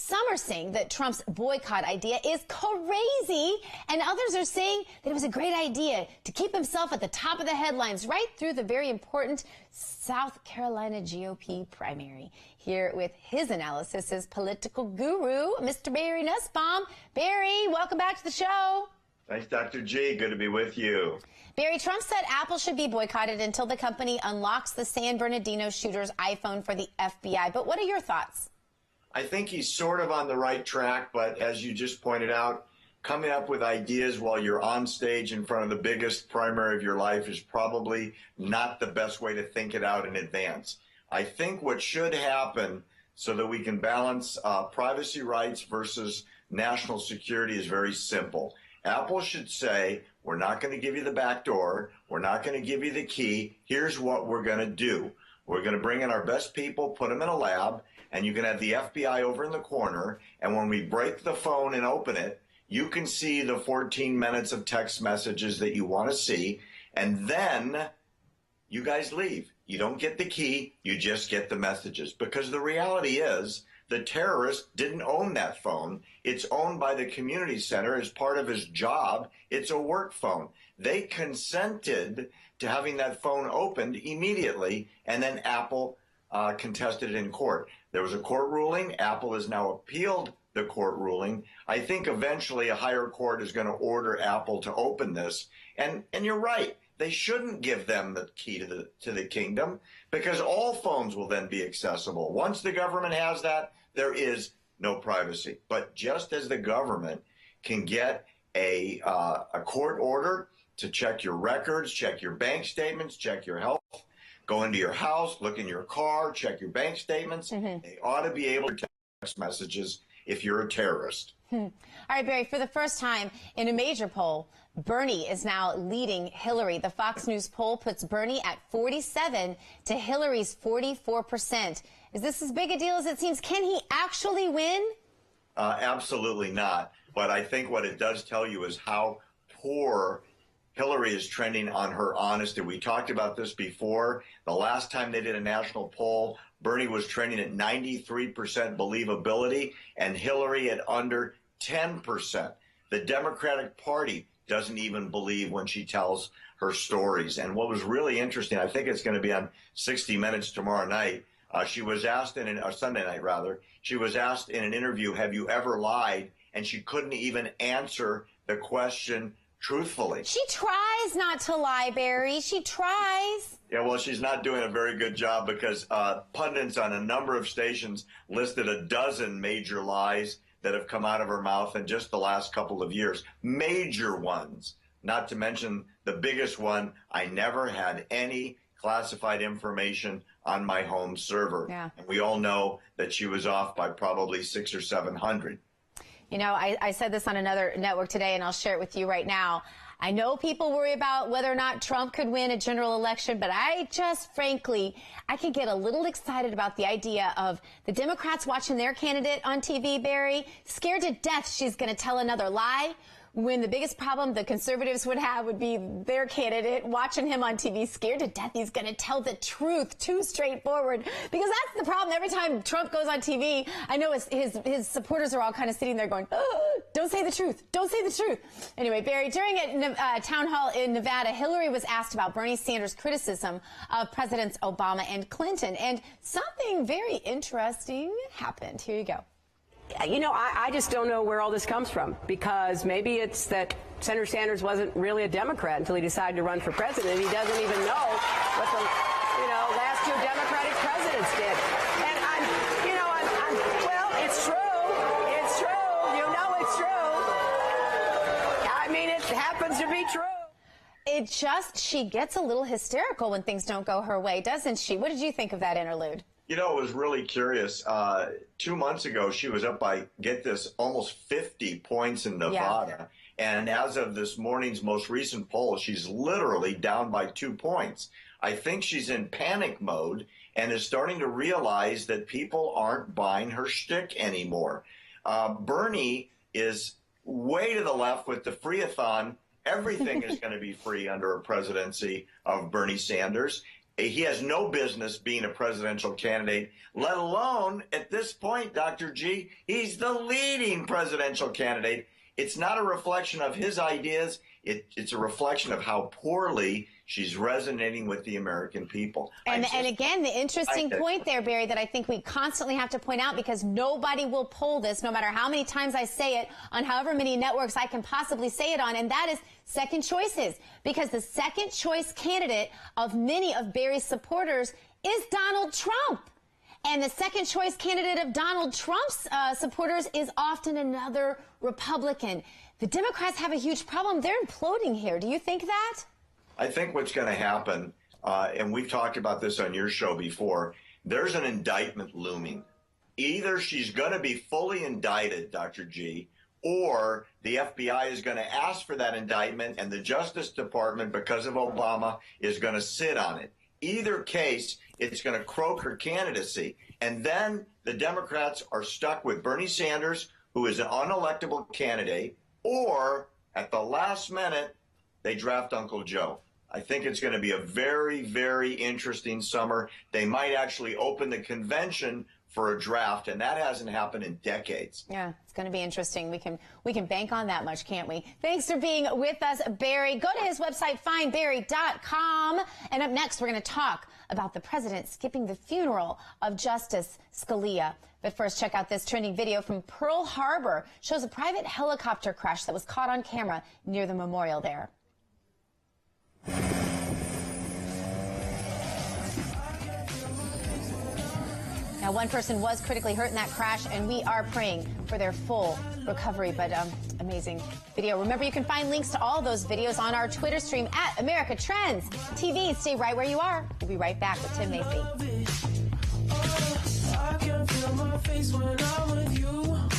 Some are saying that Trump's boycott idea is crazy, and others are saying that it was a great idea to keep himself at the top of the headlines right through the very important South Carolina GOP primary. Here with his analysis is political guru, Mr. Barry Nussbaum. Barry, welcome back to the show. Thanks, Dr. G. Good to be with you. Barry, Trump said Apple should be boycotted until the company unlocks the San Bernardino shooter's iPhone for the FBI. But what are your thoughts? I think he's sort of on the right track, but as you just pointed out, coming up with ideas while you're on stage in front of the biggest primary of your life is probably not the best way to think it out in advance. I think what should happen so that we can balance privacy rights versus national security is very simple. Apple should say, we're not going to give you the back door. We're not going to give you the key. Here's what we're going to do. We're going to bring in our best people, put them in a lab, and you can have the FBI over in the corner. And when we break the phone and open it, you can see the 14 minutes of text messages that you want to see. And then you guys leave. You don't get the key. You just get the messages. Because the reality is, the terrorist didn't own that phone. It's owned by the community center as part of his job. It's a work phone. They consented to having that phone opened immediately, and then Apple contested it in court. There was a court ruling. Apple has now appealed the court ruling. I think eventually a higher court is going to order Apple to open this. And you're right. They shouldn't give them the key to the kingdom, because all phones will then be accessible. Once the government has that, there is no privacy. But just as the government can get a court order to check your records, check your bank statements, check your health, go into your house, look in your car, check your bank statements, they ought to be able to text messages if you're a terrorist. All right, Barry, for the first time in a major poll, Bernie is now leading Hillary. The Fox News poll puts Bernie at 47 to Hillary's 44%. Is this as big a deal as it seems? Can he actually win? Absolutely not. But I think what it does tell you is how poor Hillary is trending on her honesty. We talked about this before. The last time they did a national poll, Bernie was trending at 93% believability and Hillary at under 10%. The Democratic Party doesn't even believe when she tells her stories. And what was really interesting, I think it's going to be on 60 Minutes tomorrow night. She was asked or Sunday night rather, she was asked in an interview, have you ever lied? And she couldn't even answer the question truthfully. She tries not to lie, Barry. She tries. Yeah, well, she's not doing a very good job because pundits on a number of stations listed a dozen major lies that have come out of her mouth in just the last couple of years. Major ones, not to mention the biggest one, I never had any classified information on my home server. Yeah. And we all know that she was off by probably 600 or 700. You know, I said this on another network today, and I'll share it with you right now. I know people worry about whether or not Trump could win a general election, but I just, frankly, I can get a little excited about the idea of the Democrats watching their candidate on TV, Barry, scared to death she's going to tell another lie, when the biggest problem the conservatives would have would be their candidate watching him on TV, scared to death he's going to tell the truth, too straightforward. Because that's the problem. Every time Trump goes on TV, I know his supporters are all kind of sitting there going, oh, don't say the truth. Don't say the truth. Anyway, Barry, during a town hall in Nevada, Hillary was asked about Bernie Sanders' criticism of Presidents Obama and Clinton. And something very interesting happened. Here you go. You know, I just don't know where all this comes from, because maybe it's that Senator Sanders wasn't really a Democrat until he decided to run for president. He doesn't even know what the, last two Democratic presidents did. And well, it's true. It's true. You know it's true. I mean, it happens to be true. She gets a little hysterical when things don't go her way, doesn't she? What did you think of that interlude? You know, it was really curious. 2 months ago, she was up by, get this, almost 50 points in Nevada. Yeah. And as of this morning's most recent poll, she's literally down by 2 points. I think she's in panic mode and is starting to realize that people aren't buying her shtick anymore. Bernie is way to the left with the free-a-thon. Everything is going to be free under a presidency of Bernie Sanders. He has no business being a presidential candidate, let alone at this point, Dr. G, he's the leading presidential candidate. It's not a reflection of his ideas. It's a reflection of how poorly she's resonating with the American people. And again, the interesting point there, Barry, that I think we constantly have to point out, because nobody will pull this, no matter how many times I say it on however many networks I can possibly say it on, and that is second choices. Because the second choice candidate of many of Barry's supporters is Donald Trump. And the second choice candidate of Donald Trump's supporters is often another Republican. The Democrats have a huge problem. They're imploding here. Do you think that? I think what's going to happen, and we've talked about this on your show before, there's an indictment looming. Either she's going to be fully indicted, Dr. G, or the FBI is going to ask for that indictment, and the Justice Department, because of Obama, is going to sit on it. Either case, it's going to croak her candidacy. And then the Democrats are stuck with Bernie Sanders, who is an unelectable candidate, or at the last minute, they draft Uncle Joe. I think it's going to be a very, very interesting summer. They might actually open the convention for a draft, and that hasn't happened in decades. Yeah, it's going to be interesting. We can bank on that much, can't we? Thanks for being with us, Barry. Go to his website, findbarry.com. And up next, we're going to talk about the president skipping the funeral of Justice Scalia. But first, check out this trending video from Pearl Harbor. Shows a private helicopter crash that was caught on camera near the memorial there. Now, one person was critically hurt in that crash, and we are praying for their full recovery. But amazing video. Remember, you can find links to all those videos on our Twitter stream at America Trends TV. Stay right where you are. We'll be right back with Tim Macy.